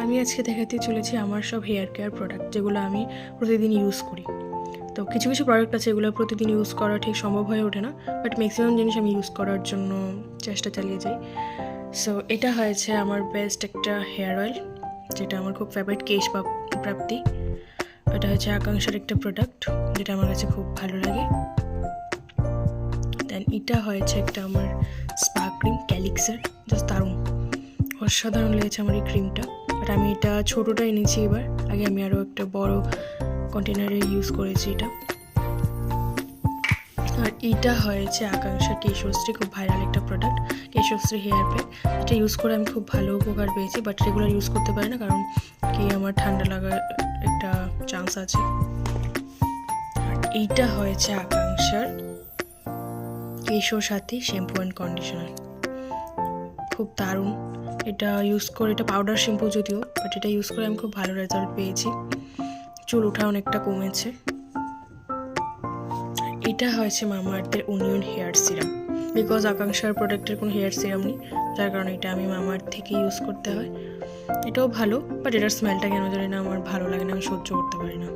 আমি আজকে দেখাতে চলেছি আমার সব হেয়ার কেয়ার প্রোডাক্ট যেগুলো আমি প্রতিদিন ইউজ করি। তো কিছু কিছু প্রোডাক্ট আছে যেগুলো প্রতিদিন ইউজ করা ঠিক সম্ভব হয়ে ওঠে না, বাট ম্যাক্সিমাম জিনিস আমি ইউজ করার জন্য চেষ্টা চালিয়ে যাই। সো এটা হয়েছে আমার বেস্ট একটা হেয়ার অয়েল, যেটা আমার খুব ফেভারিট, কেশ বা প্রাপ্তি। এটা হচ্ছে আকাঙ্ক্ষার একটা প্রোডাক্ট যেটা আমার কাছে খুব ভালো লাগে। দেন এটা হয়েছে একটা আমার স্পা ক্রিম ক্যালিক্সের, জাস্ট দারুণ, অসাধারণ লেগেছে আমার এই ক্রিমটা। বাট আমি এটা ছোটোটাই নিয়েছি এবার, আগে আমি আরও একটা বড় কন্টেনারে ইউজ করেছি এটা। আর এটা হয়েছে আকাঙ্ক্ষা কেশশ্রী, খুব ভাইরাল একটা প্রোডাক্ট, কেশশ্রী হেয়ার প্যাক। এটা ইউজ করে আমি খুব ভালো উপকার পেয়েছি, বাট রেগুলার ইউজ করতে পারি না, কারণ কি আমার ঠান্ডা লাগার একটা চান্স আছে। আর এইটা হয়েছে আকাঙ্ক্ষার কেশর সাথী শ্যাম্পু অ্যান্ড কন্ডিশনার, খুব দারুণ। এটা ইউজ করে, এটা পাউডার শ্যাম্পু যদিও, বাট এটা ইউজ করে আমি খুব ভালো রেজাল্ট পেয়েছি, চুল ওঠা অনেকটা কমেছে। এটা হয়েছে মামাআর্থের অনিয়ন হেয়ার সিরাম, বিকজ আকাঙ্ক্ষার প্রোডাক্টের কোনো হেয়ার সিরাম নেই, যার কারণে এটা আমি মামাআর্থ থেকে ইউজ করতে হয়। এটাও ভালো, বাট এটার স্মেলটা কেন জানি না আমার ভালো লাগে না, আমি সহ্য করতে পারি না।